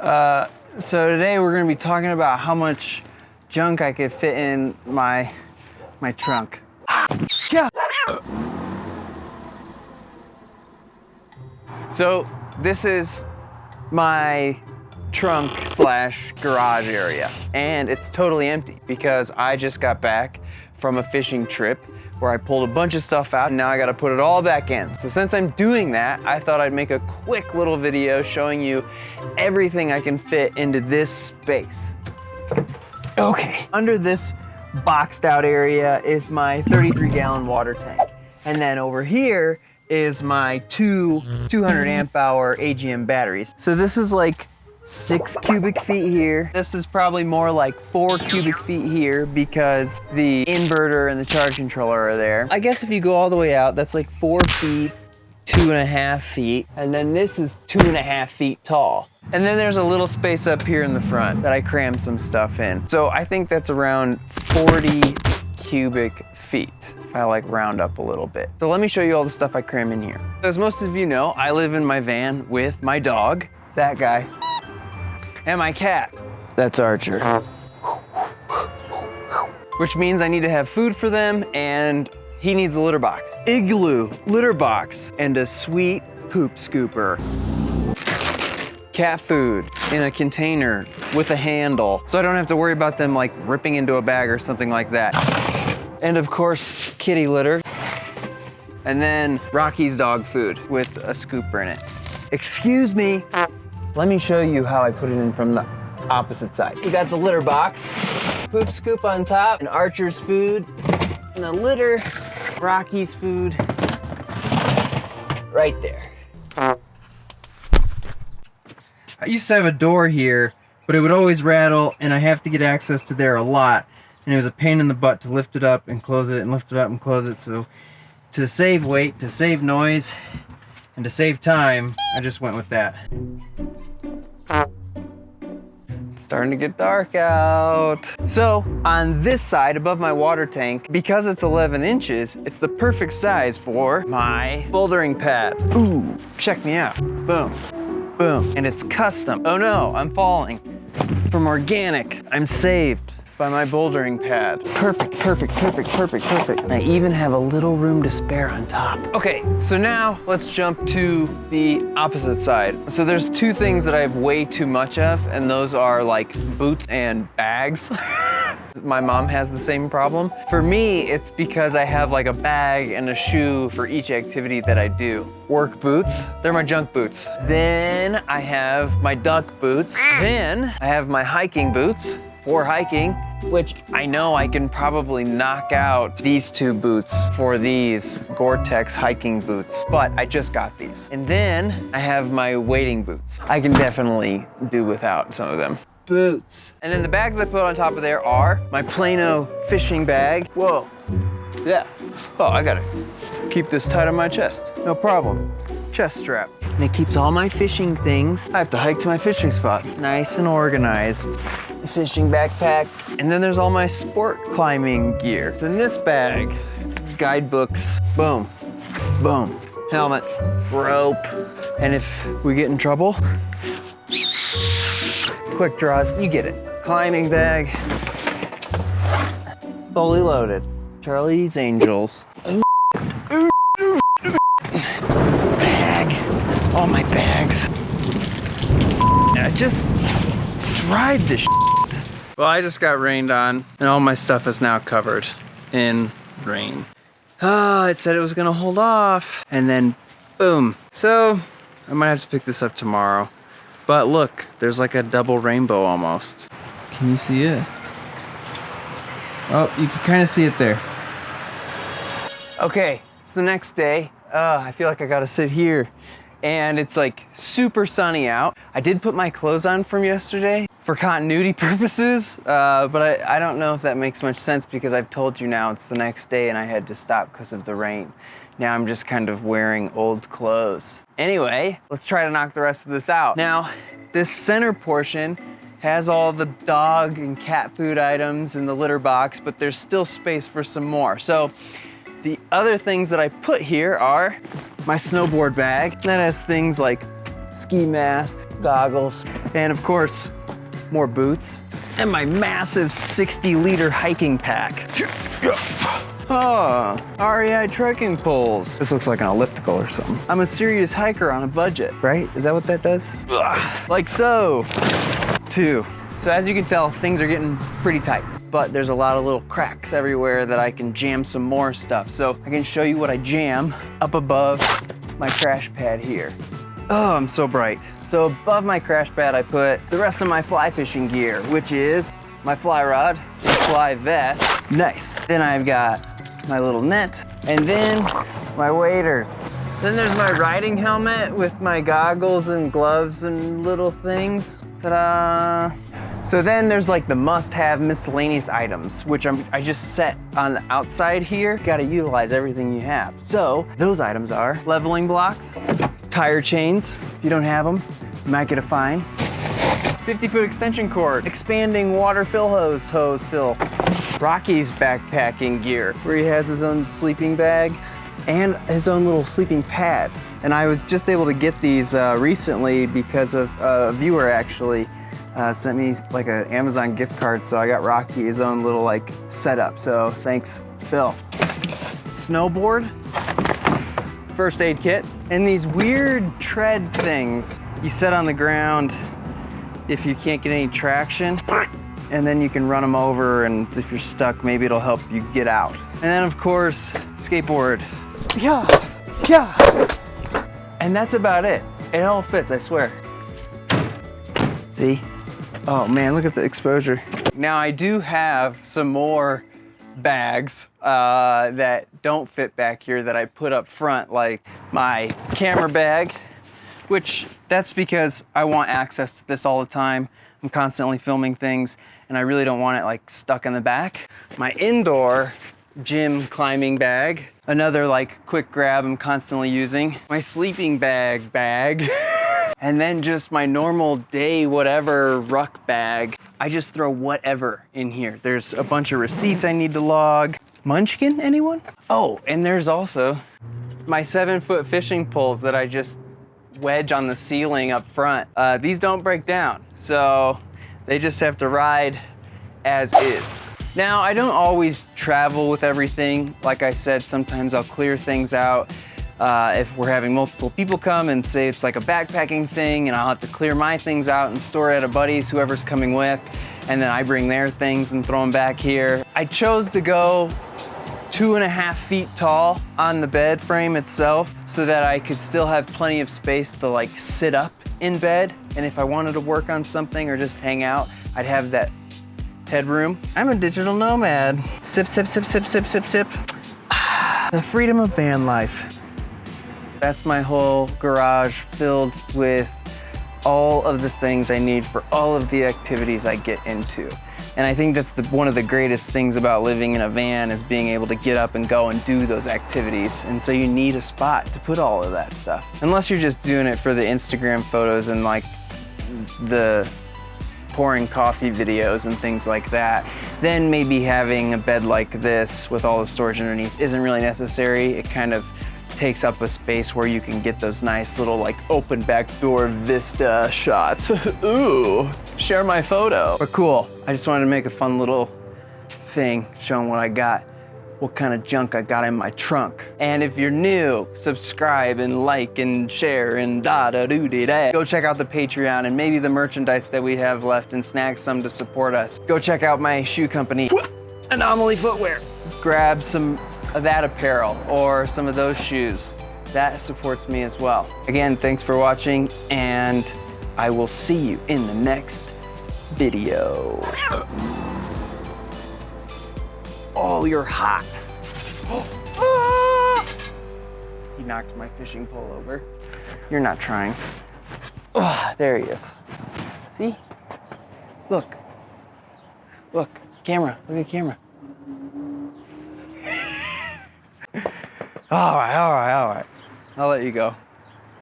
So today we're gonna be talking about how much junk I could fit in my trunk. Yeah. So this is my trunk slash garage area, and it's totally empty because I just got back from a fishing trip where I pulled a bunch of stuff out and now I gotta put it all back in. So since I'm doing that, I thought I'd make a quick little video showing you everything I can fit into this space. Okay, under this boxed out area is my 33-gallon water tank. And then over here is my two 200 amp hour AGM batteries. So this is like 6 cubic feet here. This is probably more like 4 cubic feet here because the inverter and the charge controller are there. I guess if you go all the way out, that's like 4 feet, 2.5 feet. And then this is 2.5 feet tall. And then there's a little space up here in the front that I crammed some stuff in. So I think that's around 40 cubic feet. I like round up a little bit. So let me show you all the stuff I cram in here. As most of you know, I live in my van with my dog, that guy, and my cat, that's Archer. Which means I need to have food for them and he needs a litter box. Igloo litter box and a sweet poop scooper. Cat food in a container with a handle so I don't have to worry about them like ripping into a bag or something like that. And of course, kitty litter. And then Rocky's dog food with a scooper in it. Excuse me. Let me show you how I put it in from the opposite side. We got the litter box, poop scoop on top, and Archer's food, and the litter, Rocky's food, right there. I used to have a door here, but it would always rattle, and I have to get access to there a lot. And it was a pain in the butt to lift it up and close it, and lift it up and close it. So to save weight, to save noise, and to save time, I just went with that. It's starting to get dark out. So on this side above my water tank, because it's 11 inches, it's the perfect size for my bouldering pad. Ooh, check me out. Boom, boom. And it's custom. Oh no, I'm falling. From organic, I'm saved by my bouldering pad. Perfect, perfect, perfect, perfect, perfect. And I even have a little room to spare on top. Okay, so now let's jump to the opposite side. So there's two things that I have way too much of, and those are like boots and bags. My mom has the same problem. For me, it's because I have like a bag and a shoe for each activity that I do. Work boots, they're my junk boots. Then I have my duck boots. Then I have my hiking boots for hiking, which I know I can probably knock out these two boots for these Gore-Tex hiking boots, but I just got these. And then I have my wading boots. I can definitely do without some of them. Boots. And then the bags I put on top of there are my Plano Fishing Bag. Whoa, yeah. Oh, I gotta keep this tight on my chest. No problem. Chest strap. And it keeps all my fishing things. I have to hike to my fishing spot. Nice and organized. Fishing backpack. And then there's all my sport climbing gear. It's in this bag. Guidebooks. Boom, boom. Helmet, rope. And if we get in trouble, quick draws, you get it. Climbing bag. Fully loaded. Charlie's Angels. Bag. All my bags. I just dried this shit. Well, I just got rained on, and all my stuff is now covered in rain. It said it was gonna hold off, and then boom. So I might have to pick this up tomorrow. But look, there's like a double rainbow almost. Can you see it? Oh, you can kind of see it there. Okay, it's the next day. I feel like I gotta sit here. And it's like super sunny out. I did put my clothes on from yesterday for continuity purposes, but I don't know if that makes much sense because I've told you now it's the next day and I had to stop because of the rain. Now I'm just kind of wearing old clothes. Anyway, let's try to knock the rest of this out. Now, this center portion has all the dog and cat food items in the litter box, but there's still space for some more. So the other things that I put here are my snowboard bag. That has things like ski mask, goggles, and of course, more boots, and my massive 60-liter hiking pack. Oh, REI trekking poles. This looks like an elliptical or something. I'm a serious hiker on a budget, right? Is that what that does? Ugh. Like so. 2. So as you can tell, things are getting pretty tight, but there's a lot of little cracks everywhere that I can jam some more stuff. So I can show you what I jam up above my crash pad here. Oh, I'm so bright. So above my crash pad, I put the rest of my fly fishing gear, which is my fly rod and fly vest. Nice. Then I've got my little net, and then my waders. Then there's my riding helmet with my goggles and gloves and little things. Ta-da! So then there's like the must-have miscellaneous items, which I just set on the outside here. Gotta utilize everything you have. So those items are leveling blocks, tire chains. If you don't have them, you might get a fine. 50-foot extension cord, expanding water fill hose fill. Rocky's backpacking gear, where he has his own sleeping bag and his own little sleeping pad. And I was just able to get these recently because of a viewer actually sent me like an Amazon gift card, so I got Rocky his own little like setup. So thanks, Phil. Snowboard, first aid kit, and these weird tread things you set on the ground if you can't get any traction, and then you can run them over, and if you're stuck, maybe it'll help you get out. And then of course, skateboard. Yeah. And that's about it. It all fits, I swear. See? Oh man, look at the exposure. Now I do have some more bags that don't fit back here that I put up front, like my camera bag, which that's because I want access to this all the time. I'm constantly filming things and I really don't want it like stuck in the back. My indoor gym climbing bag, another like quick grab I'm constantly using. My sleeping bag, and then just my normal day whatever ruck bag. I just throw whatever in here. There's a bunch of receipts I need to log. Munchkin, anyone? Oh, and there's also my 7-foot fishing poles that I just wedge on the ceiling up front. These don't break down, so they just have to ride as is. Now, I don't always travel with everything. Like I said, sometimes I'll clear things out. If we're having multiple people come and say it's like a backpacking thing, and I'll have to clear my things out and store it at a buddy's, whoever's coming with, and then I bring their things and throw them back here. I chose to go 2.5 feet tall on the bed frame itself so that I could still have plenty of space to like sit up in bed. And if I wanted to work on something or just hang out, I'd have that headroom. I'm a digital nomad. Sip, sip, sip, sip, sip, sip, sip. The freedom of van life. That's my whole garage filled with all of the things I need for all of the activities I get into. And I think that's one of the greatest things about living in a van is being able to get up and go and do those activities. And so you need a spot to put all of that stuff. Unless you're just doing it for the Instagram photos and like the pouring coffee videos and things like that, then maybe having a bed like this with all the storage underneath isn't really necessary. It kind of takes up a space where you can get those nice little like open back door vista shots. Ooh, share my photo. But cool, I just wanted to make a fun little thing showing what I got, what kind of junk I got in my trunk. And if you're new, subscribe and like and share and da-da-doo-dee-da. Go check out the Patreon and maybe the merchandise that we have left and snag some to support us. Go check out my shoe company, Anomaly Footwear. Grab some of that apparel or some of those shoes. That supports me as well. Again, thanks for watching, and I will see you in the next video. Oh, you're hot. He knocked my fishing pole over. You're not trying. Oh, there he is. See? Look. Look, camera, look at camera. All right. I'll let you go.